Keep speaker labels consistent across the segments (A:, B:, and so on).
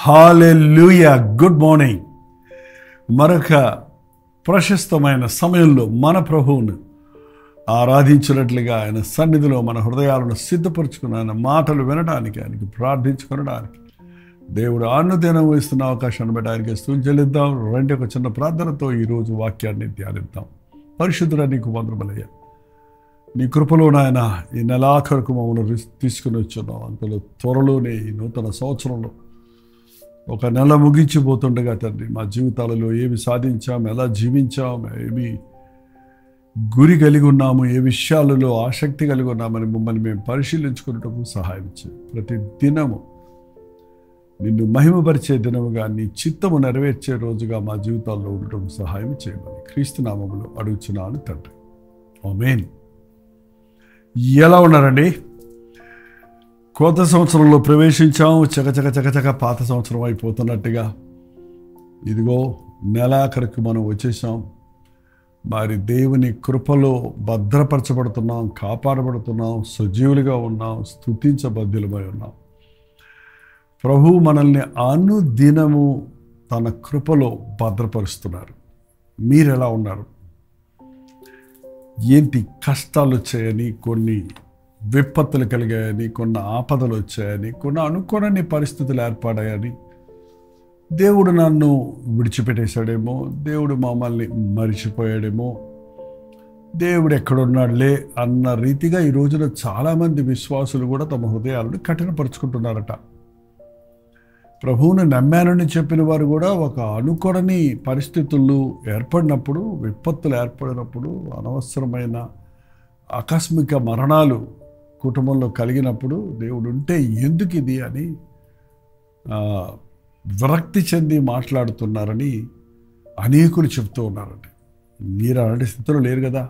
A: హల్లెలూయా. Good morning. మరొక ప్రశస్తమైన సమయంలో మన ప్రభువును ఆరాధించినట్లుగా ఆయన సన్నిధిలో మన హృదయాలను సిద్ధపరచుకుని ఆయన మాటలు వినడానికి, ఆయనకి ప్రార్థించుకోవడానికి దేవుడు అనుదినం ఇస్తున్న అవకాశాన్ని బట్టి ఆయనకి స్తుతి చెల్లిద్దాం. రండి, ఒక చిన్న ప్రార్థనతో ఈరోజు వాక్యాన్ని ధ్యానిద్దాం. పరిశుద్ధుడా, నీకు వందనములయ్యా. నీ కృపలో నాయన ఈ నెలాఖరుకు మమ్మల్ని తీసుకుని వచ్చున్నాం. అందులో త్వరలోనే ఈ నూతన సంవత్సరంలో ఒక నెల ముగించిపోతుండగా తండ్రి, మా జీవితాలలో ఏమి సాధించాము, ఎలా జీవించాము, ఏమి గురి కలిగి ఉన్నాము, ఏ విషయాలలో ఆసక్తి కలిగి ఉన్నామని మమ్మల్ని మేము పరిశీలించుకున్నటకు సహాయం చేయి. ప్రతి దినము నిన్ను మహిమపరిచే దినముగా, నీ చిత్తము నెరవేర్చే రోజుగా మా జీవితాల్లో ఉండటం సహాయం చేయమని క్రీస్తు నామములో అడుగుచున్నాను తండ్రి. ఆమేన్. ఎలా ఉన్నారండి? కొత్త సంవత్సరంలో ప్రవేశించాము. చకచక పాత సంవత్సరం అయిపోతున్నట్టుగా ఇదిగో నెలాఖరికి మనం వచ్చేసాం. మరి దేవుని కృపలో భద్రపరచబడుతున్నాం, కాపాడబడుతున్నాం, సజీవులుగా ఉన్నాం, స్తుతించబద్దులమై ఉన్నాం. ప్రభు మనల్ని అనుదినము తన కృపలో భద్రపరుస్తున్నారు. మీరు ఎలా ఉన్నారు? ఏంటి కష్టాలు వచ్చాయని, కొన్ని విపత్తులు కలిగాయని, కొన్ని ఆపదలు వచ్చాయని, కొన్ని అనుకోని పరిస్థితులు ఏర్పడాయని, దేవుడు నన్ను విడిచిపెట్టేశాడేమో, దేవుడు మమ్మల్ని మరిచిపోయాడేమో, దేవుడు ఎక్కడున్నాడులే అన్న రీతిగా ఈ రోజున చాలామంది విశ్వాసులు కూడా తమ హృదయాలను కఠినపరుచుకుంటున్నారట. ప్రభువుని నమ్మానని చెప్పిన వారు కూడా ఒక అనుకోని పరిస్థితులు ఏర్పడినప్పుడు, విపత్తులు ఏర్పడినప్పుడు, అనవసరమైన ఆకస్మిక మరణాలు కుటుంబంలో కలిగినప్పుడు దేవుడు ఉంటే ఎందుకు ఇది అని విరక్తి చెంది మాట్లాడుతున్నారని అనేకులు చెప్తూ ఉన్నారండి. మీరు అలాంటి స్థితిలో లేరు కదా.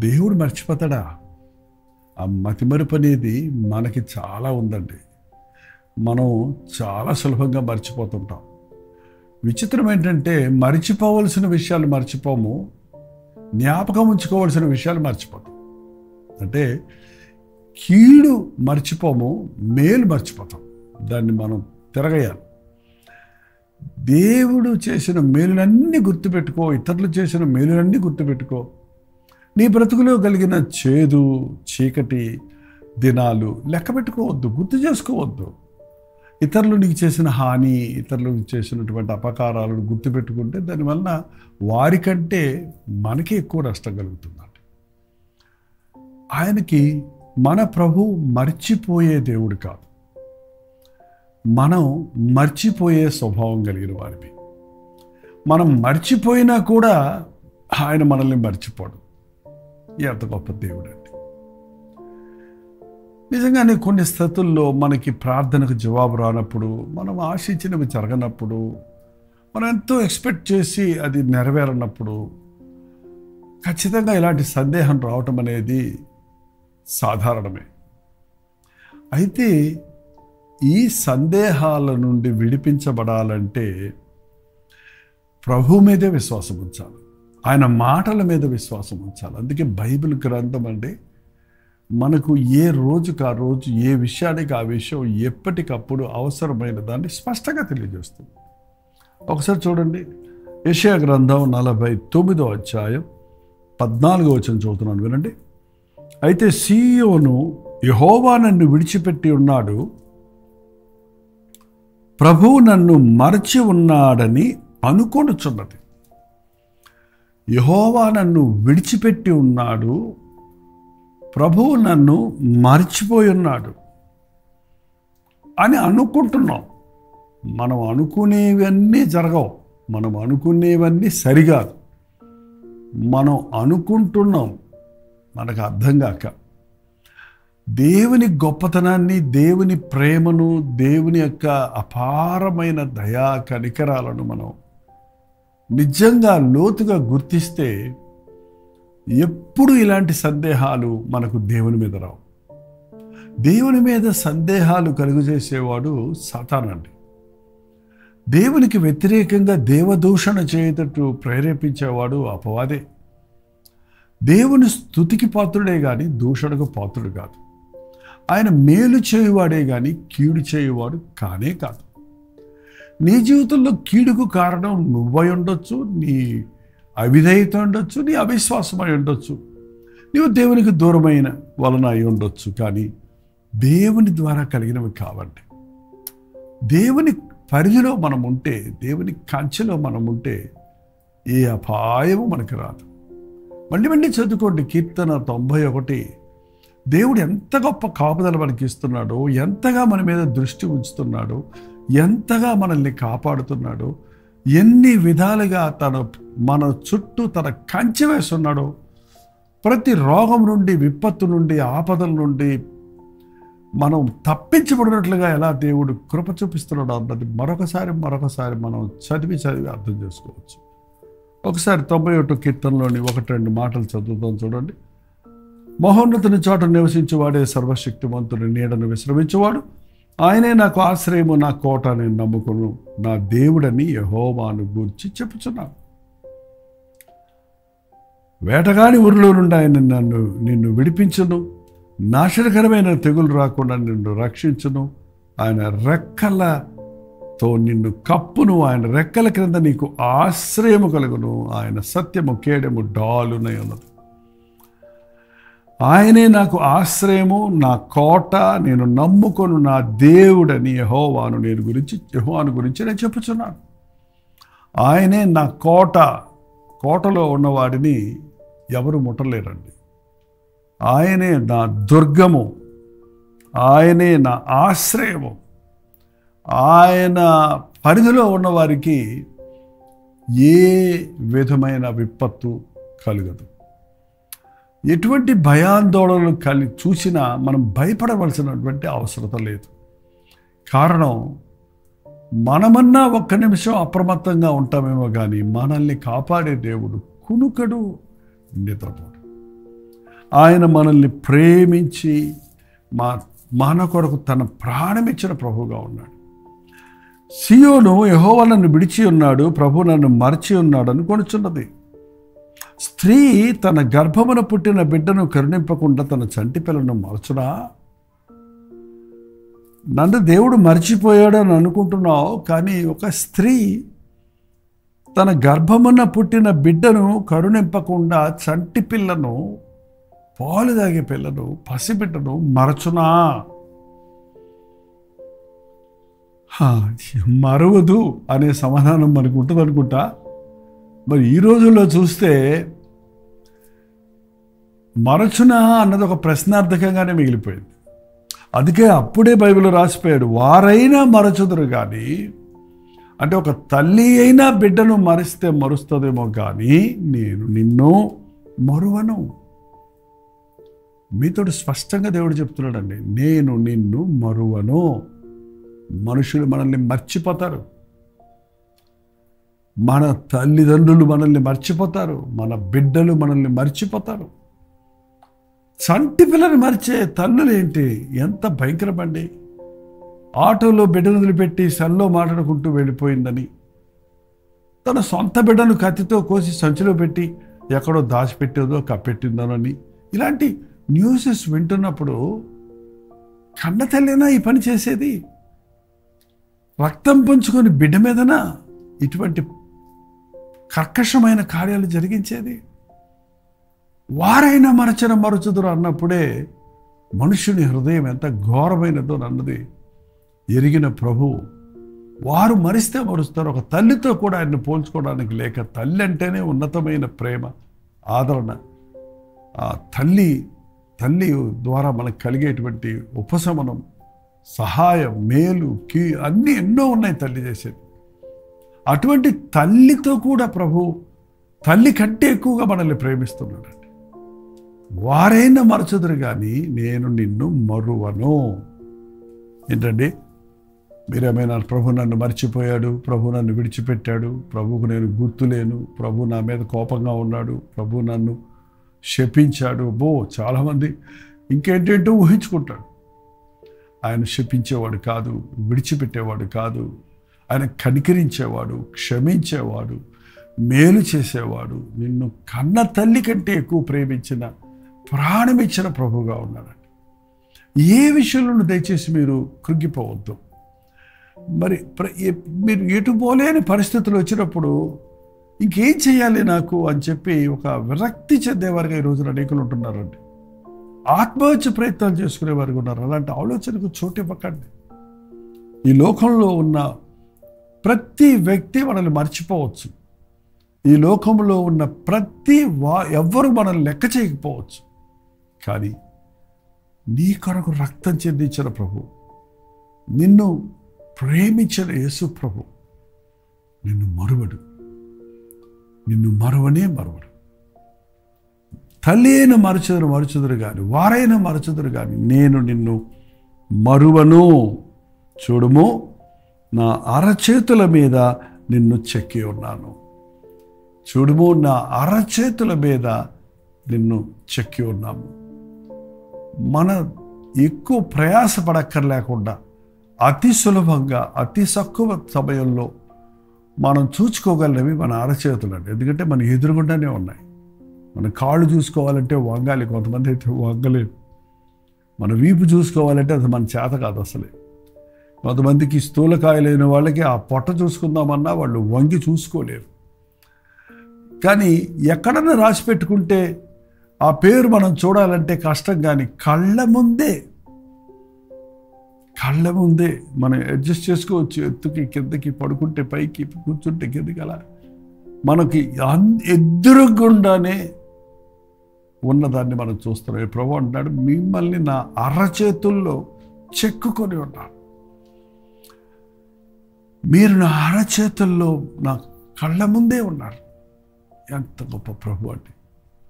A: దేవుడు మర్చిపోతాడా? ఆ మతిమరుపు అనేది మనకి చాలా ఉందండి. మనం చాలా సులభంగా మర్చిపోతుంటాం. విచిత్రం ఏంటంటే, మర్చిపోవలసిన విషయాలు మర్చిపోము, జ్ఞాపకం ఉంచుకోవాల్సిన విషయాలు మర్చిపోతాం. అంటే కీడు మర్చిపోము, మేలు మర్చిపోతాం. దాన్ని మనం తిరగేయాలి. దేవుడు చేసిన మేలులన్నీ గుర్తుపెట్టుకో, ఇతరులు చేసిన మేలులన్నీ గుర్తుపెట్టుకో. నీ బ్రతుకులో కలిగిన చేదు, చీకటి దినాలు లెక్క పెట్టుకోవద్దు, గుర్తు చేసుకోవద్దు. ఇతరులు నీకు చేసిన హాని, ఇతరులకు చేసినటువంటి అపకారాలను గుర్తుపెట్టుకుంటే దానివల్ల వారికంటే మనకి ఎక్కువ నష్టం కలుగుతుందండి. ఆయనకి మన ప్రభు మర్చిపోయే దేవుడు కాదు, మనం మర్చిపోయే స్వభావం కలిగిన వారిని. మనం మర్చిపోయినా కూడా ఆయన మనల్ని మర్చిపోడు. ఎంత గొప్ప దేవుడు అండి. నిజంగానే కొన్ని స్థితుల్లో మనకి ప్రార్థనకు జవాబు రానప్పుడు, మనం ఆశించినవి జరగనప్పుడు, మనం ఎంతో ఎక్స్పెక్ట్ చేసి అది నెరవేరనప్పుడు ఖచ్చితంగా ఇలాంటి సందేహం రావటం అనేది సాధారణమే. అయితే ఈ సందేహాల నుండి విడిపించబడాలంటే ప్రభు మీదే విశ్వాసం ఉంచాలి, ఆయన మాటల మీద విశ్వాసం ఉంచాలి. అందుకే బైబిల్ గ్రంథం అంటే మనకు ఏ రోజుకు ఆ రోజు, ఏ విషయానికి ఆ విషయం ఎప్పటికప్పుడు అవసరమైన దాన్ని స్పష్టంగా తెలియజేస్తుంది. ఒకసారి చూడండి, యెషయా గ్రంథం 49వ అధ్యాయం 14వ వచనం చదువుతున్నాను, వినండి. అయితే సీయోను యెహోవా నన్ను విడిచిపెట్టి ఉన్నాడు, ప్రభువు నన్ను మరచి ఉన్నాడని అనుకొనుచున్నది. యెహోవా నన్ను విడిచిపెట్టి ఉన్నాడు, ప్రభువు నన్ను మర్చిపోయి ఉన్నాడు అని అనుకుంటున్నాం. మనం అనుకునేవన్నీ జరగవు, మనం అనుకునేవన్నీ సరికాదు. మనం అనుకుంటున్నాం మనకు అర్థం కాక. దేవుని గొప్పతనాన్ని, దేవుని ప్రేమను, దేవుని యొక్క అపారమైన దయా కనికరాలను మనం నిజంగా లోతుగా గుర్తిస్తే ఎప్పుడు ఇలాంటి సందేహాలు మనకు దేవుని మీద రావు. దేవుని మీద సందేహాలు కలుగజేసేవాడు సాతానండి. దేవునికి వ్యతిరేకంగా దేవదూషణ చేయటట్టు ప్రేరేపించేవాడు అపవాదే. దేవుని స్తుతికి పాత్రుడే కానీ దూషణకు పాత్రుడు కాదు. ఆయన మేలు చేయువాడే కానీ కీడు చేయువాడు కానే కాదు. నీ జీవితంలో కీడుకు కారణం నువ్వై ఉండొచ్చు, నీ అవిధేయత ఉండొచ్చు, నీ అవిశ్వాసమై ఉండొచ్చు, నీవు దేవునికి దూరమైన వలన అయి ఉండొచ్చు. కానీ దేవుని ద్వారా కలిగినవి కావండి. దేవుని పరిధిలో మనం ఉంటే, దేవుని కంచెలో మనం ఉంటే ఏ అపాయము మనకు రాదు. మళ్ళీ చదువుకోండి కీర్తన 91. దేవుడు ఎంత గొప్ప కాపుదల మనకి ఇస్తున్నాడో, ఎంతగా మన మీద దృష్టి ఉంచుతున్నాడో, ఎంతగా మనల్ని కాపాడుతున్నాడో, ఎన్ని విధాలుగా మన చుట్టూ తన కంచె వేస్తున్నాడో, ప్రతి రోగం నుండి, విపత్తు నుండి, ఆపదల నుండి మనం తప్పించబడినట్లుగా ఎలా దేవుడు కృప చూపిస్తున్నాడు అన్నది మరొకసారి మనం చదివి అర్థం చేసుకోవచ్చు. ఒకసారి 91 కీర్తనలోని 1-2 మాటలు చదువుతాం చూడండి. మహోన్నతుని చోట నివసించేవాడే సర్వశక్తిమంతుని నీడను విశ్రమించేవాడు. ఆయనే నాకు ఆశ్రయము, నా కోట, నేను నమ్ముకును, నా దేవుడని యెహోవాను గూర్చి చెప్పుచున్నాను. వేటగాని ఊరిలో నుండి ఆయన నిన్ను విడిపించును, నాశనకరమైన తెగులు రాకుండా నిన్ను రక్షించును. ఆయన రెక్కలతో నిన్ను కప్పును, ఆయన రెక్కల క్రింద నీకు ఆశ్రయము కలుగును. ఆయన సత్యము కేడము డాలునై ఉన్నది. ఆయనే నాకు ఆశ్రయము, నా కోట, నేను నమ్ముకొను, నా దేవుడని యెహోవాను గురించి నేను చెప్పుచున్నాను. ఆయనే నా కోట. కోటలో ఉన్నవాడిని ఎవరు ముట్టలేరండి. ఆయనే నా దుర్గము, ఆయనే నా ఆశ్రయము. ఆయన పరిధిలో ఉన్నవారికి ఏ విధమైన విపత్తు కలుగదు. ఎటువంటి భయాందోళనలు చూసినా మనం భయపడవలసినటువంటి అవసరత లేదు. కారణం, మనమన్నా ఒక్క నిమిషం అప్రమత్తంగా ఉంటామేమో కానీ మనల్ని కాపాడే దేవుడు కునుకడు, నిద్రపోడు. ఆయన మనల్ని ప్రేమించి మన కొరకు తన ప్రాణమిచ్చిన ప్రభువుగా ఉన్నాడు. సియోను యెహోవా నన్ను విడిచి ఉన్నాడు, ప్రభు నన్ను మరచి ఉన్నాడు అని కొనుచున్నది. స్త్రీ తన గర్భమున పుట్టిన బిడ్డను కరుణింపకుండా తన చంటి పిల్లను మరచుడా? నన్ను దేవుడు మర్చిపోయాడు అని అనుకుంటున్నావు, కానీ ఒక స్త్రీ తన గర్భమున పుట్టిన బిడ్డను కరుణింపకుండా చంటి పిల్లను, పాలు తాగే పిల్లను, పసిబిడ్డను మరచునా? మరవదు అనే సమాధానం మనకు ఉంటుంది అనుకుంటా. మరి ఈ రోజుల్లో చూస్తే మరచునా అన్నది ఒక ప్రశ్నార్థకంగానే మిగిలిపోయింది. అందుకే అప్పుడే బైబిల్లో రాసిపోయాడు, వారైనా మరచుదురు కానీ, అంటే ఒక తల్లి అయినా బిడ్డను మరిస్తే మరుస్తుందేమో కానీ నేను నిన్ను మరువను. మీతో స్పష్టంగా దేవుడు చెప్తున్నాడండి, నేను నిన్ను మరువను. మనుషులు మనల్ని మర్చిపోతారు, మన తల్లిదండ్రులు మనల్ని మర్చిపోతారు, మన బిడ్డలు మనల్ని మర్చిపోతారు. చంటి పిల్లని మరిచే తల్లులు ఏంటి, ఎంత భయంకరమండి. ఆటోలో బిడ్డను వదిలిపెట్టి సెల్లో మాట్లాడుకుంటూ వెళ్ళిపోయిందని, తన సొంత బిడ్డను కత్తితో కోసి సంచిలో పెట్టి ఎక్కడో దాచిపెట్టేదో కప్పెట్టిందోనని ఇలాంటి న్యూసెస్ వింటున్నప్పుడు కన్న తల్లినా ఈ పని చేసేది? రక్తం పంచుకొని బిడ్డ మీదన ఇటువంటి కర్కశమైన కార్యాలు జరిగించేది? వారైనా మరచుదురు అన్నప్పుడే మనుషుని హృదయం ఎంత ఘోరమైనదో అన్నది ఎరిగిన ప్రభు, వారు మరిస్తే మరుస్తారు. ఒక తల్లితో కూడా ఆయన్ని పోల్చుకోవడానికి లేక, తల్లి అంటేనే ఉన్నతమైన ప్రేమ, ఆదరణ. ఆ తల్లి ద్వారా మనకు కలిగేటువంటి ఉపశమనం, సహాయం, మేలు, అన్నీ ఎన్నో ఉన్నాయి తల్లి చేసేది. అటువంటి తల్లితో కూడా ప్రభు తల్లి కంటే ఎక్కువగా మనల్ని ప్రేమిస్తున్నాడండి. వారైనా మరచుదురు కానీ నేను నిన్ను మరువను. ఏంటండి, మీరేమైనా ప్రభు నన్ను మర్చిపోయాడు, ప్రభు నన్ను విడిచిపెట్టాడు, ప్రభుకు నేను గుర్తులేను, ప్రభు నా మీద కోపంగా ఉన్నాడు, ప్రభు నన్ను శపించాడు, చాలామంది ఇంకేంటేంటో ఊహించుకుంటాడు. ఆయన శపించేవాడు కాదు, విడిచిపెట్టేవాడు కాదు. ఆయన కనికరించేవాడు, క్షమించేవాడు, మేలు చేసేవాడు, నిన్ను కన్న తల్లి కంటే ఎక్కువ ప్రేమించిన, ప్రాణమిచ్చిన ప్రభువుగా ఉన్నాడండి. ఏ విషయంలోనూ దయచేసి మీరు కృంగిపోవద్దు. మరి మీరు ఎటు పోలేని పరిస్థితులు వచ్చినప్పుడు ఇంకేం చేయాలి నాకు అని చెప్పి ఒక విరక్తి చెందేవారుగా ఈ రోజున అనేకులు ఉంటున్నారండి. ఆత్మహత్య ప్రయత్నాలు చేసుకునేవారు ఉన్నారు. అలాంటి ఆలోచనకు చోటు ఇవ్వకండి. ఈ లోకంలో ఉన్న ప్రతి వ్యక్తి మనల్ని మర్చిపోవచ్చు. ఈ లోకంలో ఉన్న ఎవ్వరు మనల్ని లెక్క చేయకపోవచ్చు. కానీ నీ కొరకు రక్తం చెందించిన ప్రభు, నిన్ను ప్రేమించిన యేసు ప్రభు నిన్ను మరువనే మరువడు. తల్లి అయిన మరచుదురు కానీ, వారైనా మరచుదురు కానీ, నేను నిన్ను మరువను. చూడుము, నా అరచేతుల మీద నిన్ను చెక్కి ఉన్నాను. చూడుము, నా అరచేతుల మీద నిన్ను చెక్కి ఉన్నాము. మన ఎక్కువ ప్రయాసపడక్కర్లేకుండా అతి సులభంగా అతి తక్కువ సమయంలో మనం చూసుకోగలవి మన అరచేతులండి. ఎందుకంటే మన ఎదురుగుండానే ఉన్నాయి. మన కాళ్ళు చూసుకోవాలంటే వంగాలి, కొంతమంది అయితే వంగలేరు. మన వీపు చూసుకోవాలంటే అది మన చేత కాదు అసలే. కొంతమందికి స్థూలకాయలైన వాళ్ళకి ఆ పొట్ట చూసుకుందామన్నా వాళ్ళు వంగి చూసుకోలేరు. కానీ ఎక్కడన్నా రాసి పెట్టుకుంటే ఆ పేరు మనం చూడాలంటే కష్టం. కానీ కళ్ళ ముందే మనం అడ్జస్ట్ చేసుకోవచ్చు. ఎత్తుకి కిందకి, పడుకుంటే పైకి, కూర్చుంటే కిందకి, అలా మనకి ఎదురుగుండానే ఉన్నదాన్ని మనం చూస్తున్నాం. ప్రభు అంటున్నాడు, మిమ్మల్ని నా అరచేతుల్లో చెక్కుకొని ఉన్నాను. మీరు నా అరచేతుల్లో నా కళ్ళ ముందే ఉన్నారు. ఎంత గొప్ప ప్రభు అంటే!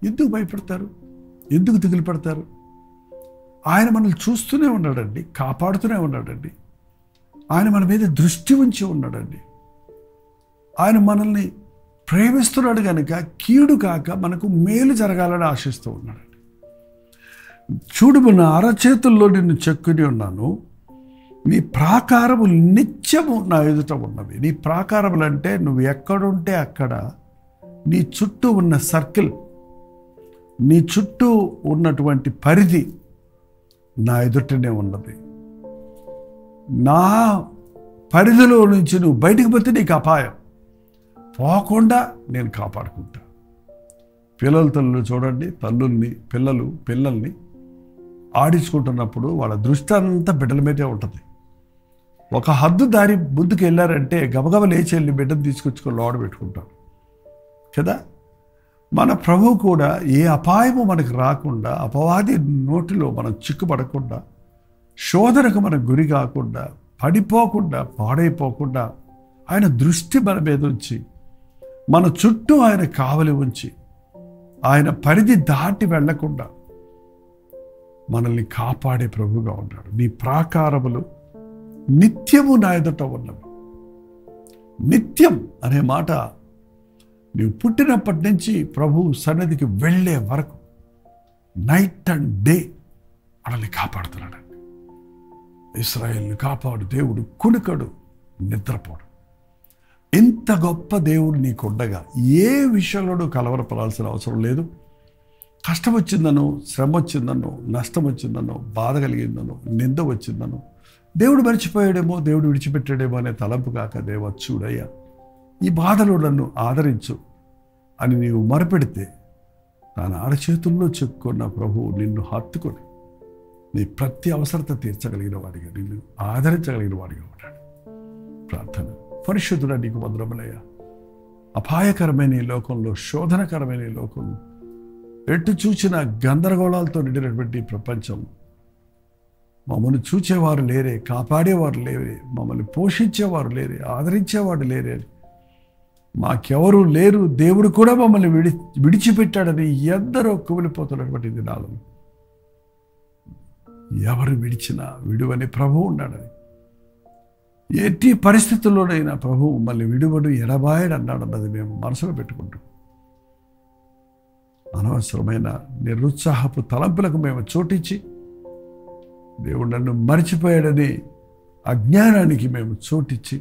A: ఎందుకు భయపడతారు? ఎందుకు దిగులు పడతారు? ఆయన మనల్ని చూస్తూనే ఉన్నాడండి, కాపాడుతూనే ఉన్నాడండి. ఆయన మన మీద దృష్టి ఉంచి ఉన్నాడండి. ఆయన మనల్ని ప్రేమిస్తున్నాడు కనుక కీడు కాక మనకు మేలు జరగాలని ఆశిస్తూ ఉన్నాడండి. చూడు, నా అరచేతుల్లో నిన్ను చెక్కుని ఉన్నాను. నీ ప్రాకారములు నిత్యము నా ఎదుట ఉన్నవి. నీ ప్రాకారములు అంటే నువ్వు ఎక్కడుంటే అక్కడ నీ చుట్టూ ఉన్న సర్కిల్, నీ చుట్టూ ఉన్నటువంటి పరిధి నా ఎదుటనే ఉన్నది. నా పరిధిలో నుంచి నువ్వు బయటికి పోతే నీకు అపాయం. పోకుండా నేను కాపాడుకుంటా. తల్లులు చూడండి, పిల్లల్ని ఆడించుకుంటున్నప్పుడు వాళ్ళ దృష్టి అంతా బిడ్డల మీదే ఉంటుంది. ఒక హద్దు దారి ముందుకు వెళ్ళారంటే గబగబ లేచి వెళ్ళి బిడ్డను తీసుకొచ్చుకొని లోడ పెట్టుకుంటారు కదా. మన ప్రభువు కూడా ఏ అపాయము మనకు రాకుండా, అపవాది నోటిలో మనం చిక్కుపడకుండా, శోధనకు మనకు గురి కాకుండా, పడిపోకుండా, పాడైపోకుండా ఆయన దృష్టి మన మీద ఉంచి, మన చుట్టూ ఆయన కావలి ఉంచి, ఆయన పరిధి దాటి వెళ్లకుండా మనల్ని కాపాడే ప్రభువుగా ఉన్నాడు. నీ ప్రాకారములు నిత్యము నా ఎదుట ఉన్నవి. నిత్యం అనే మాట నీవు పుట్టినప్పటి నుంచి ప్రభు సన్నిధికి వెళ్ళే వరకు నైట్ అండ్ డే మనల్ని కాపాడుతున్నాడండి. ఇశ్రాయేలుని కాపాడు దేవుడు, కునుకడు, నిద్రపోడు. ఇంత గొప్ప దేవుడు నీకుండగా ఏ విషయంలోనూ కలవరపడాల్సిన అవసరం లేదు. కష్టం వచ్చిందనో, శ్రమ వచ్చిందనో, నష్టం వచ్చిందనో, బాధ కలిగిందనో, నింద వచ్చిందనో, దేవుడు మర్చిపోయాడేమో, దేవుడు విడిచిపెట్టాడేమో అనే తలంపు కాక, దేవా చూడయ్యా, ఈ బాధలో నన్ను ఆదరించు అని నీవు మొరపెడితే తన అరచేతుల్లో చెక్కున్న ప్రభువు నిన్ను హత్తుకొని నీ ప్రతి అవసరత తీర్చగలిగిన వాడిగా, నిన్ను ఆదరించగలిగిన వాడిగా ఉన్నాడు. ప్రార్థన. పరిశుద్ధుడా, నీకు వందనములయ్యా. అపాయకరమైన ఈ లోకంలో, శోధనకరమైన ఈ లోకంలో, ఎటు చూచిన గందరగోళాలతో నిండినటువంటి ప్రపంచం, మమ్మల్ని చూచేవారు లేరే, కాపాడేవారు లేరే, మమ్మల్ని పోషించేవారు లేరే, ఆదరించేవాడు లేరే, మాకెవరూ లేరు, దేవుడు కూడా మమ్మల్ని విడిచిపెట్టాడని ఎందరో కుమిలిపోతున్నటువంటి దినాలు, ఎవరు విడిచినా విడువని ప్రభువు ఉన్నాడని, ఎట్టి పరిస్థితుల్లోనైనా ప్రభువు మళ్ళీ విడువడు, ఎడబాయడు అన్నాడన్నది మేము మనసులో పెట్టుకుంటాం. అనవసరమైన నిరుత్సాహపు తలంపులకు మేము చోటిచ్చి, దేవుడు నన్ను మర్చిపోయాడని అజ్ఞానానికి మేము చోటిచ్చి,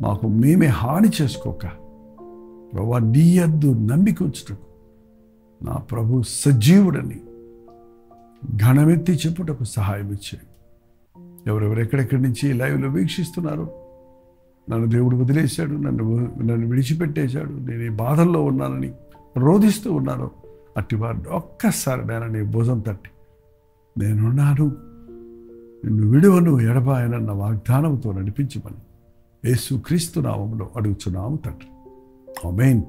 A: మాకు మేమే హాని చేసుకోక ప్రభువా నీ యందు నమ్మిక ఉంచుటకు, నా ప్రభు సజీవుడని ఘనమెత్తి చెప్పుటకు సహాయం ఇచ్చే ఎవరెవరు ఎక్కడెక్కడి నుంచి లైవ్లో వీక్షిస్తున్నారు, నన్ను దేవుడు వదిలేశాడు, నన్ను విడిచిపెట్టేశాడు, నేను ఈ బాధల్లో ఉన్నానని రోధిస్తూ ఉన్నాను, అట్టి వారిని ఒక్కసారి నేను నీ భుజం తట్టి నేనున్నాను, నిన్ను విడువను ఎడబాయనన్న వాగ్దానంతో నడిపించమని యేసు క్రీస్తు నామములో అడుగుచున్నాము తండ్రి. ఆమేన్.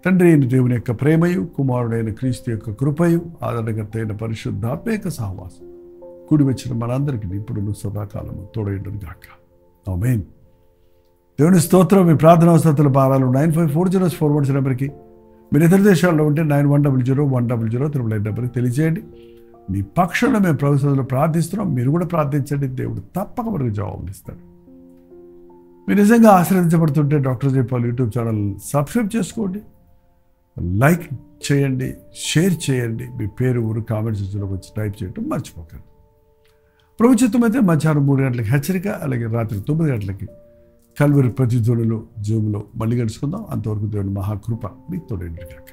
A: తండ్రి అయిన దేవుని యొక్క ప్రేమయు, కుమారుడైన క్రీస్తు యొక్క కృపయు, ఆదరణకర్త అయిన పరిశుద్ధాత్మ యొక్క సహవాసం కూడి వచ్చిన మనందరికీ ఇప్పుడు సదాకాలము తోడైండును గాక. ఆమేన్. దేవుని స్తోత్రం. మీ ప్రార్థన అవసరతల భారాలు 954041 నెంబర్కి, మీరు ఇతర దేశాల్లో ఉంటే 9100 నెంబర్కి తెలియజేయండి. మీ పక్షంలో మేము ప్రభుత్వంలో ప్రార్థిస్తున్నాం, మీరు కూడా ప్రార్థించండి. దేవుడు తప్పక మనకు జవాబులు ఇస్తాడు. మీరు నిజంగా ఆశీర్వదించబడుతుంటే doctor Jayapal YouTube channel subscribe చేసుకోండి, లైక్ చేయండి, షేర్ చేయండి. మీ పేరు, ఊరు కామెంట్ సెక్షన్లోకి వచ్చి టైప్ చేయడం మర్చిపోకండి. ప్రభు చిత్తం అయితే మధ్యాహ్నం 3 గంటలకి హెచ్చరిక, అలాగే రాత్రి 9 గంటలకి కల్వరి ప్రతిధ్వనులు జూమ్లో మళ్ళీ కలుసుకుందాం. అంతవరకు దేవుని మహాకృప మీకు తోడైండును గాక.